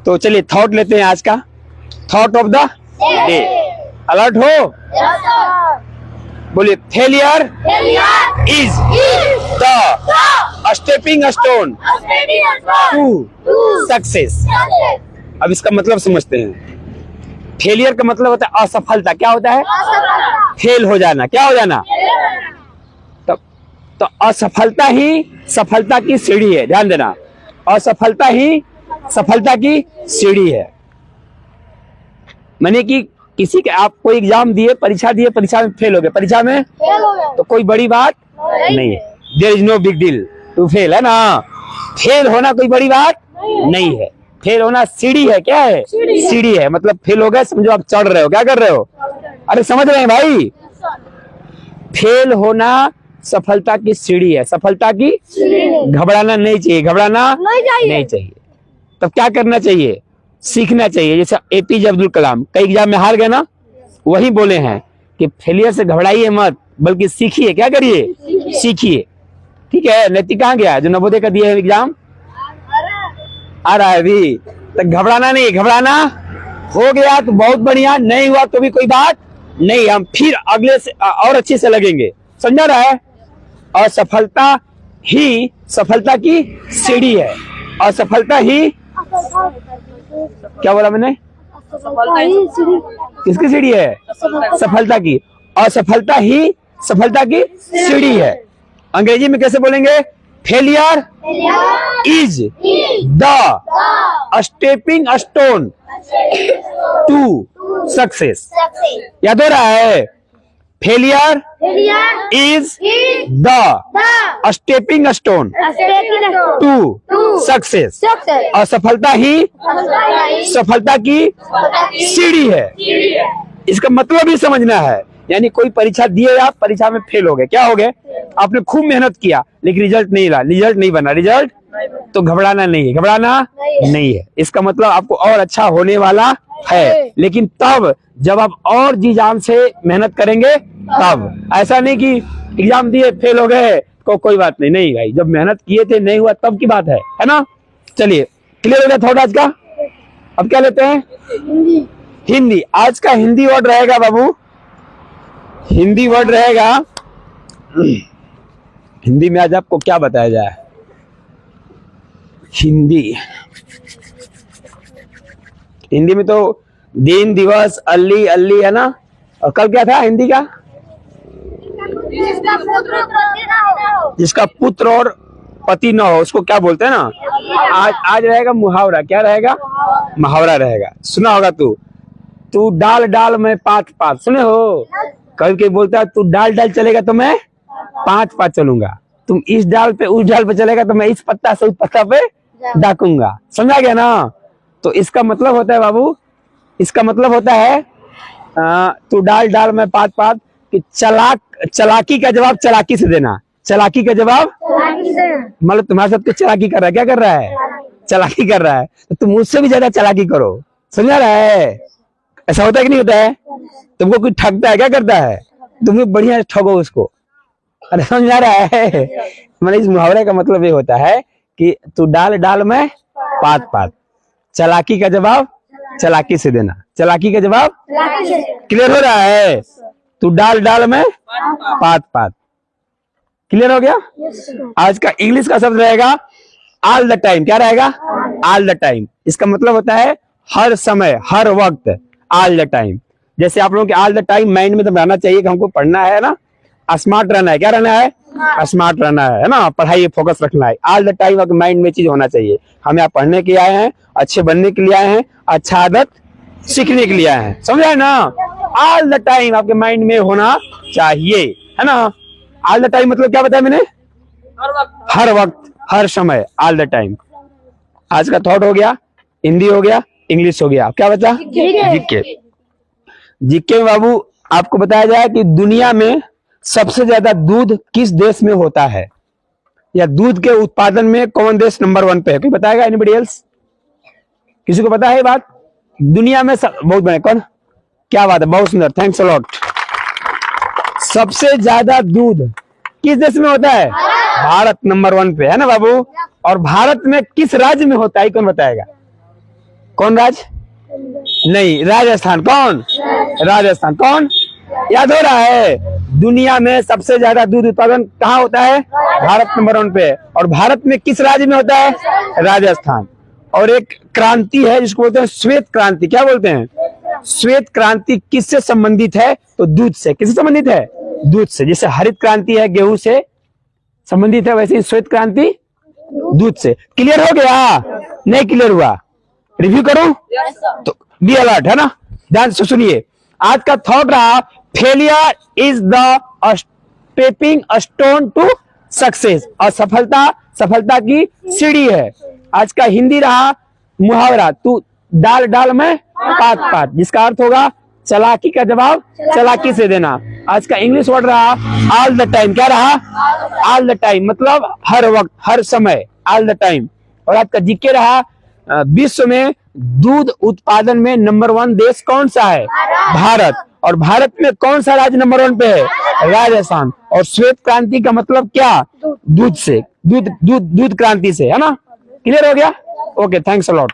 तो चलिए थॉट लेते हैं आज का, thought of the day. Alert हो? बोलिए, failure is the stepping stone to success. अब इसका मतलब समझते हैं। फेलियर का मतलब होता है असफलता। क्या होता है? फेल हो जाना। क्या हो जाना? तो असफलता ही सफलता की सीढ़ी है। ध्यान देना, असफलता ही सफलता की सीढ़ी है। माने कि किसी के आप कोई एग्जाम दिए, परीक्षा दिए, परीक्षा में फेल हो गए, परीक्षा में तो कोई बड़ी बात नहीं है। There is no big deal to fail, है ना। फेल होना कोई बड़ी बात नहीं है। फेल होना सीढ़ी है। क्या है? सीढ़ी है। मतलब फेल हो गए समझो आप चढ़ रहे हो। क्या कर रहे हो? अरे समझ रहे हैं भाई? फेल होना सफलता की सीढ़ी है। सफलता की घबराना नहीं चाहिए। घबराना नहीं चाहिए। तब क्या करना चाहिए? सीखना चाहिए। जैसे एपीजे अब्दुल कलाम कई एग्जाम में हार गए ना, वही बोले हैं कि फेलियर से घबराइए मत, बल्कि सीखिए। क्या करिए? सीखिए। ठीक है। नैतिक कहाँ गया जो नवोदय का दिए एग्जाम? आ रहा है अभी। तो घबराना नहीं। घबराना हो गया तो बहुत बढ़िया, नहीं हुआ तो भी कोई बात नहीं, हम फिर अगले से और अच्छे से लगेंगे। समझा रहा है? असफलता ही सफलता की सीढ़ी है। असफलता ही, क्या बोला मैंने? किसकी सीढ़ी है? सफलता की। असफलता ही सफलता की सीढ़ी है। अंग्रेजी में कैसे बोलेंगे? Failure is the stepping stone to success. याद हो रहा है? Failure is the stepping stone to success. असफलता ही सफलता की सीढ़ी है। इसका मतलब ही समझना है। यानी कोई परीक्षा दिए, आप परीक्षा में फेल हो गए, क्या हो गए? आपने खूब मेहनत किया लेकिन रिजल्ट नहीं ला, रिजल्ट नहीं बना, रिजल्ट तो घबराना नहीं है। घबराना नहीं है। इसका मतलब आपको और अच्छा होने वाला है। लेकिन तब जब आप और जी जान से मेहनत करेंगे तब। ऐसा नहीं कि एग्जाम दिए फेल हो गए को कोई बात नहीं। नहीं भाई, जब मेहनत किए थे नहीं हुआ तब की बात है ना। चलिए, क्लियर हो गया थोड़ा आज का। अब क्या लेते हैं? हिंदी। आज का हिंदी वर्ड रहेगा बाबू, हिंदी वर्ड रहेगा। हिंदी में आज आपको क्या बताया जाए? हिंदी में तो दिन, दिवस, अल्ली, अल्ली, है ना। और कल क्या था हिंदी का? जिसका पुत्र और पति न हो उसको क्या बोलते हैं ना। आज रहेगा मुहावरा। क्या रहेगा? मुहावरा रहेगा। सुना होगा तू डाल डाल मैं पात पात, सुने हो? कल के बोलता है तू डाल डाल चलेगा तो मैं पात पात चलूंगा, तुम इस डाल पे उस डाल पे चलेगा तो मैं इस पत्ता से उस पत्ता पे डाकूंगा। समझा गया ना? तो इसका मतलब होता है बाबू, इसका मतलब होता है तू डाल डाल मैं पात पात, कि चालाकी का जवाब चालाकी से देना। चालाकी का जवाब मतलब तुम्हारे साथ कुछ चालाकी कर रहा है। क्या कर रहा है? चालाकी कर रहा है। तो तुम मुझसे भी ज्यादा चालाकी करो। समझा रहा है? ऐसा होता है कि नहीं होता है? तुमको कोई ठगता है, क्या करता है? तुम्हें बढ़िया ठगो उसको। अरे समझा रहा है? मतलब इस मुहावरे का मतलब ये होता है कि तू डाल डाल में पात पात, चालाकी का जवाब चालाकी से देना। चालाकी का जवाब क्लियर हो रहा है? तू डाल डाल में पात पात। क्लियर हो गया? आज का इंग्लिश का शब्द रहेगा ऑल द टाइम। क्या रहेगा? All the time. इसका मतलब होता है हर समय, हर वक्त, ऑल द टाइम। जैसे आप लोगों के ऑल द टाइम माइंड में तो रहना चाहिए कि हमको पढ़ना है ना, स्मार्ट रहना है। क्या रहना है? स्मार्ट रहना है ना, पढ़ाई फोकस रखना है। ऑल द टाइम आपके माइंड में चीज होना चाहिए। हम यहाँ पढ़ने के लिए आए हैं, अच्छे बनने के लिए आए हैं, अच्छा आदत सीखने के लिए आए हैं। समझा है ना? ऑल द टाइम आपके माइंड में होना चाहिए, है ना। ऑल द टाइम मतलब क्या बताया मैंने? हर वक्त, हर समय, ऑल द टाइम। आज का थॉट हो गया, हिंदी हो गया, इंग्लिश हो गया। क्या बचा? जीके। जीके में बाबू आपको बताया जाए कि दुनिया में सबसे ज्यादा दूध किस देश में होता है, या दूध के उत्पादन में कौन देश नंबर 1 पे है? कोई बताएगा? Anybody else? किसी को पता है बात? दुनिया में बहुत बड़े कौन? क्या बात है, बहुत सुंदर, थैंक्स अ लॉट। सबसे ज्यादा दूध किस देश में होता है? भारत नंबर 1 पे है ना बाबू। और भारत में किस राज्य में होता है, कौन बताएगा? कौन राज? नहीं, राजस्थान। कौन? राजस्थान। कौन? याद हो रहा है? दुनिया में सबसे ज्यादा दूध उत्पादन कहाँ होता है? भारत नंबर 1 पे है। और भारत में किस राज्य में होता है? राजस्थान। और एक क्रांति है जिसको बोलते हैं श्वेत क्रांति। क्या बोलते हैं? श्वेत क्रांति किससे संबंधित है? तो दूध से। किससे संबंधित है? दूध से। जैसे हरित क्रांति है गेहूं से संबंधित है, वैसे ही श्वेत क्रांति दूध से। क्लियर हो गया? नहीं क्लियर हुआ? रिव्यू करूं? तो बी अलर्ट, है ना? ध्यान से सुनिए। आज का थॉट रहा, failure is the stepping stone to success. और सफलता की सीढ़ी है। आज का हिंदी रहा मुहावरा, तू डाल डाल में पात पात, जिसका अर्थ होगा चालाकी का जवाब चालाकी से देना। आज का इंग्लिश वर्ड रहा ऑल द टाइम। क्या रहा? ऑल द टाइम, मतलब हर वक्त, हर समय, ऑल द टाइम। और आज का जीके रहा, विश्व में दूध उत्पादन में नंबर 1 देश कौन सा है? भारत। और भारत में कौन सा राज्य नंबर 1 पे है? राजस्थान। और श्वेत क्रांति का मतलब क्या? दूध से, दूध क्रांति से, है ना? क्लियर हो गया? Okay, thanks a lot.